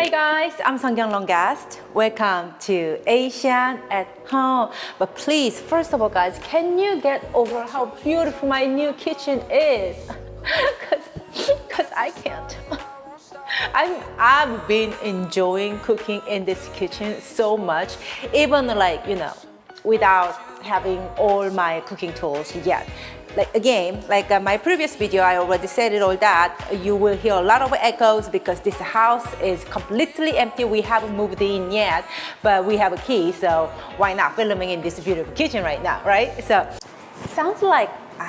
Hi guys, I'm Seonkyoung Longast. Welcome to Asian at Home. But please, first of all guys, can you get over how beautiful my new kitchen is? Cause I can't. I've been enjoying cooking in this kitchen so much, even like, you know, without having all my cooking tools yet. Like again, like my previous video, I already said it all that. You will hear a lot of echoes because this house is completely empty. We haven't moved in yet, but we have a key, so why not filming in this beautiful kitchen right now, right? So, sounds like I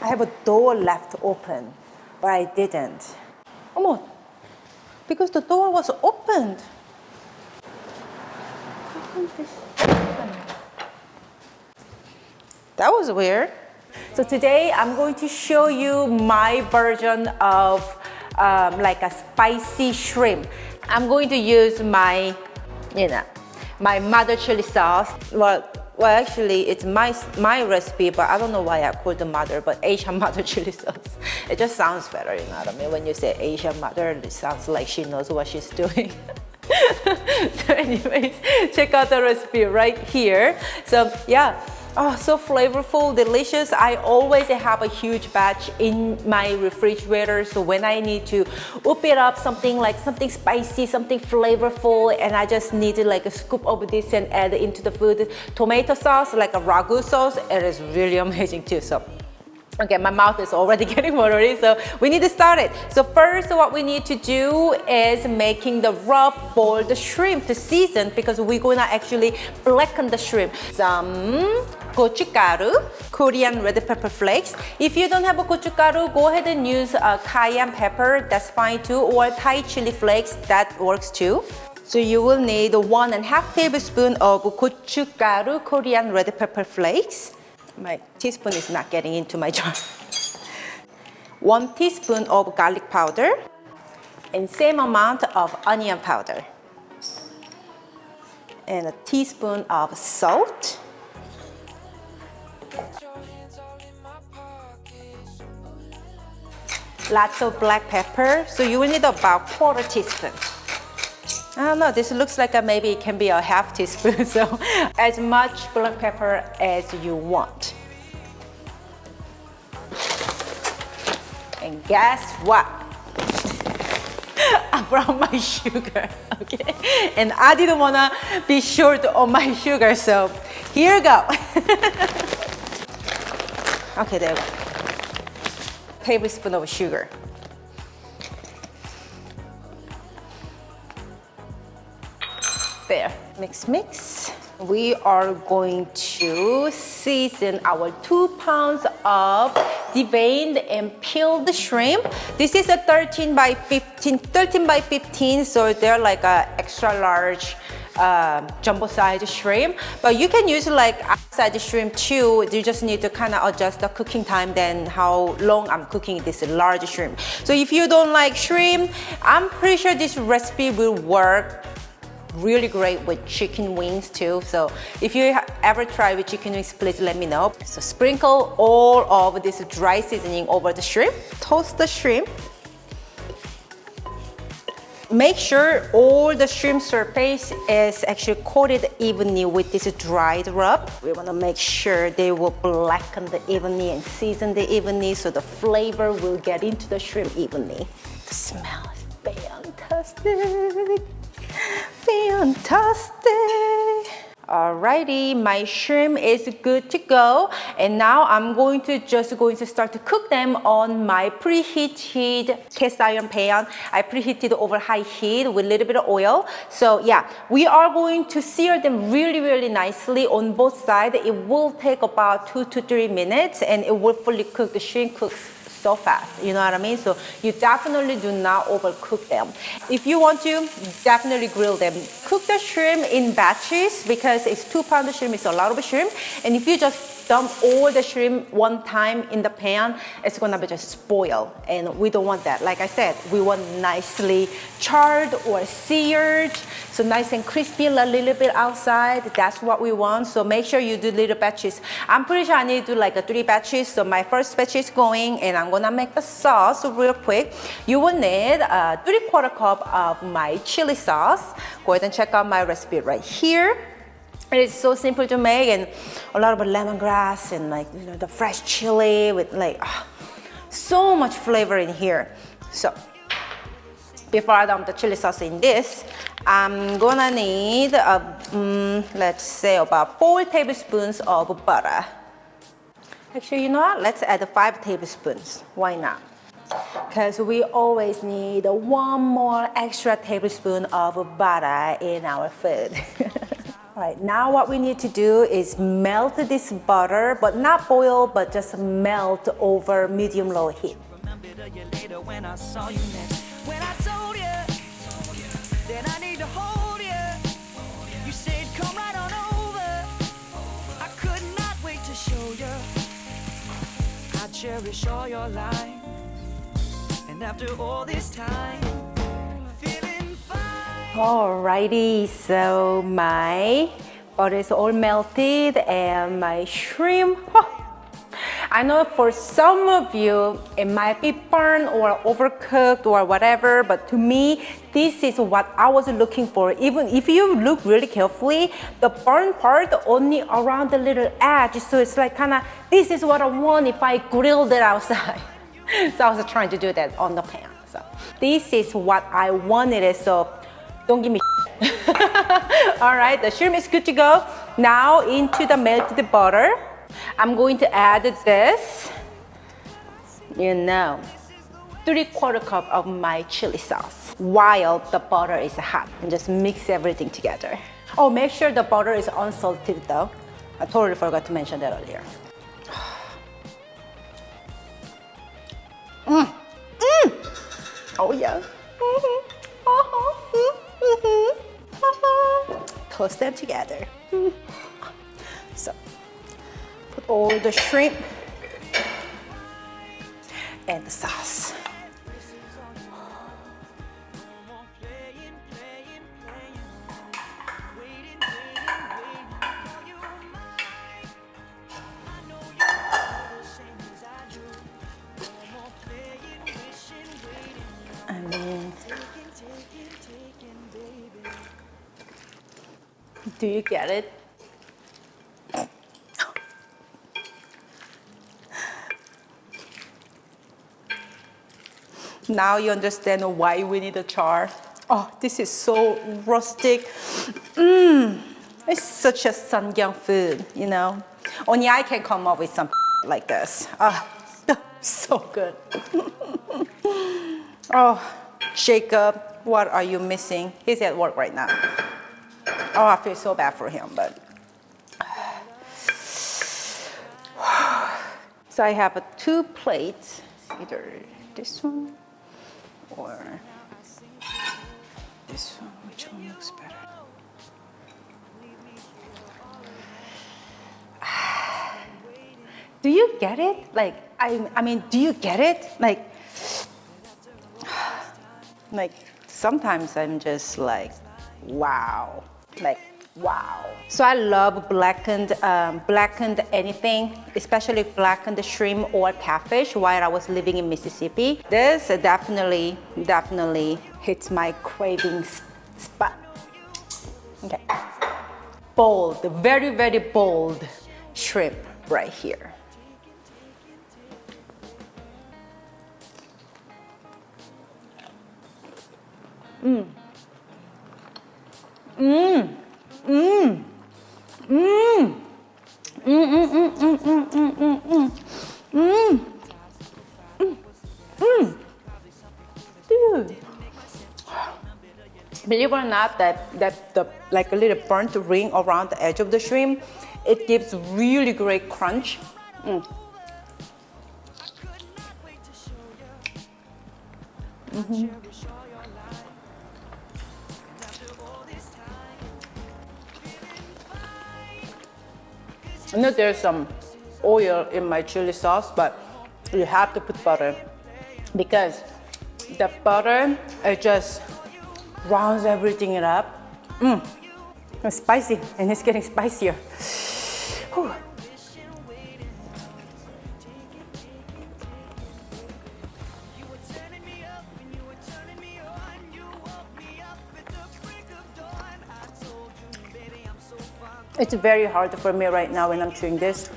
have a door left open, but I didn't. Oh, because the door was opened. How come this opened? That was weird. So today I'm going to show you my version of like a spicy shrimp. I'm going to use my, my mother chili sauce. Well, actually it's my recipe, but I don't know why I called the mother, but Asian mother chili sauce. It just sounds better, you know what I mean? When you say Asian mother, it sounds like she knows what she's doing. So anyways, check out the recipe right here. So yeah. Oh, so flavorful, delicious. I always have a huge batch in my refrigerator, so when I need to whip it up, something spicy, something flavorful, and I just need to like a scoop of this and add it into the food. Tomato sauce, like a ragu sauce, it is really amazing too. So okay, my mouth is already getting watery, so we need to start it. So first, what we need to do is making the rub for the shrimp to season, because we're gonna actually blacken the shrimp. Some gochugaru, Korean red pepper flakes. If you don't have a gochugaru, go ahead and use cayenne pepper, that's fine too, or Thai chili flakes, that works too. So you will need 1.5 tablespoons of gochugaru, Korean red pepper flakes. My teaspoon is not getting into my jar. 1 teaspoon of garlic powder and same amount of onion powder. And a teaspoon of salt. Lots of black pepper, so you will need about 1/4 teaspoon. I don't know, this looks like maybe it can be a 1/2 teaspoon, so as much black pepper as you want. And guess what? I brought my sugar, okay? And I didn't wanna be short on my sugar, so here you go. Okay, there you go. Tablespoon of sugar. There, mix. We are going to season our 2 pounds of deveined and peeled shrimp. This is a 13 by 15, so they're like a extra large jumbo size shrimp, but you can use like outside shrimp too. You just need to kind of adjust the cooking time, then how long I'm cooking this large shrimp. So if you don't like shrimp, I'm pretty sure this recipe will work really great with chicken wings too. So if you ever try with chicken wings, please let me know. So sprinkle all of this dry seasoning over the shrimp. Toast the shrimp. Make sure all the shrimp surface is actually coated evenly with this dried rub. We want to make sure they will blacken evenly and season evenly, so the flavor will get into the shrimp evenly. The smell is fantastic. Fantastic. Alrighty, my shrimp is good to go, and now I'm going to start to cook them on my preheated cast iron pan. I preheated over high heat with a little bit of oil. So yeah, we are going to sear them really nicely on both sides. It will take about 2 to 3 minutes, and it will fully cook. The shrimp cooks so fast, you know what I mean? So you definitely do not overcook them. If you want to, definitely grill them. Cook the shrimp in batches, because it's 2 pounds of shrimp, it's a lot of shrimp. And if you just dump all the shrimp one time in the pan, it's gonna be just spoiled, and we don't want that. Like I said, we want nicely charred or seared, so nice and crispy, a little bit outside. That's what we want. So make sure you do little batches. I'm pretty sure I need to do like 3 batches. So my first batch is going, and I'm gonna make the sauce real quick. You will need 3/4 cup of my chili sauce. Go ahead and check out my recipe right here. It is so simple to make, and a lot of lemongrass and like, you know, the fresh chili with like so much flavor in here. So before I dump the chili sauce in this, I'm gonna need let's say about 4 tablespoons of butter. Actually, you know what? Let's add 5 tablespoons. Why not? Because we always need 1 more extra tablespoon of butter in our food. All right, now what we need to do is melt this butter, but not boil, but just melt over medium-low heat. When I saw you next, when I told you that I need to hold you, you said come right on over. I could not wait to show you. I cherish all your lines, and after all this time, feeling fine. Alrighty, so my butter is all melted and my shrimp. I know for some of you it might be burned or overcooked or whatever, but to me this is what I was looking for. Even if you look really carefully, the burnt part only around the little edge, so it's like kind of, this is what I want if I grilled it outside. So I was trying to do that on the pan. So this is what I wanted, so don't give me all right, the shrimp is good to go. Now into the melted butter, I'm going to add this, you know, 3/4 cup of my chili sauce while the butter is hot, and just mix everything together. Oh, make sure the butter is unsalted though. I totally forgot to mention that earlier. Oh yeah. Toast them together. So put all the shrimp and the sauce. And then, do you get it? Now you understand why we need a char. Oh, this is so rustic. It's such a Seonkyoung food, you know. Only I can come up with something like this. So good. Oh, Jacob, what are you missing? He's at work right now. Oh, I feel so bad for him, but. So I have 2 plates, either this one or this one. Which one looks better? Do you get it? Like, I mean, do you get it? Like sometimes I'm just like, wow, like wow. So I love blackened anything, especially blackened shrimp or catfish while I was living in Mississippi. This definitely hits my craving spot. Okay, bold, very bold shrimp right here. Dude, believe it or not, that the like a little burnt ring around the edge of the shrimp, it gives really great crunch. I know there's some oil in my chili sauce, but you have to put butter because the butter, it just rounds everything up. It's spicy, and it's getting spicier. Whew. It's very hard for me right now when I'm chewing this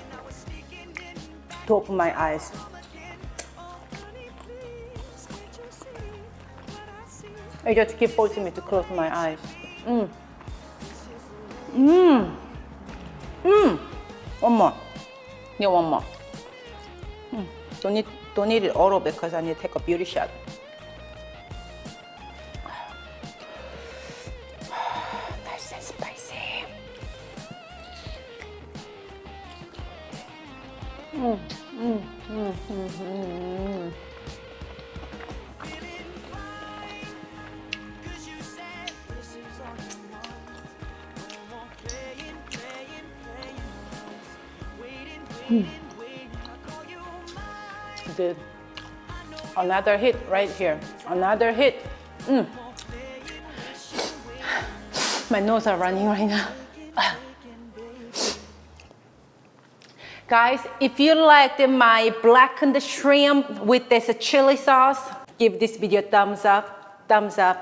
to open my eyes. It just keeps forcing me to close my eyes. One more. Yeah, one more. Don't eat it all because I need to take a beauty shot. Nice and spicy. Good. Another hit right here. Another hit. My nose are running right now. Guys, if you liked my blackened shrimp with this chili sauce, give this video a thumbs up, thumbs up,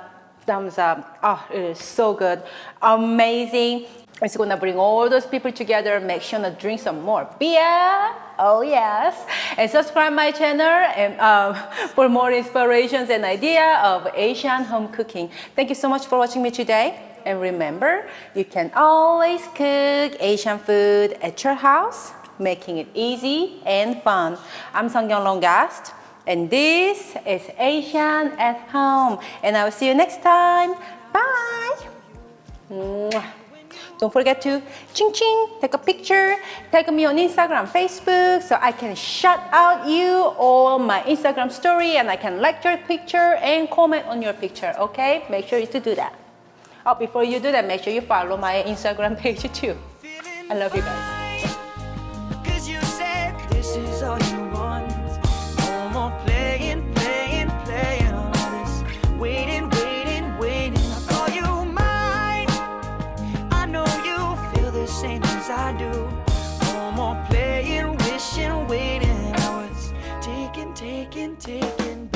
thumbs up. Oh, it is so good. Amazing. It's gonna bring all those people together. Make sure to drink some more beer. Oh yes. And subscribe my channel and for more inspirations and idea of Asian home cooking. Thank you so much for watching me today. And remember, you can always cook Asian food at your house, making it easy and fun. I'm Seonkyoung Longast, and this is Asian at Home. And I will see you next time. Bye. Mwah. Don't forget to ching ching, take a picture, tag me on Instagram, Facebook, so I can shout out you on my Instagram story and I can like your picture and comment on your picture, okay? Make sure to do that. Oh, before you do that, make sure you follow my Instagram page too. I love you guys. 'Cause you said this is all you want. No more playing, playing, playing all this. Waiting, waiting, waiting. I call you mine. I know you feel the same as I do. No more playing, wishing, waiting. I was taking, taking, taking.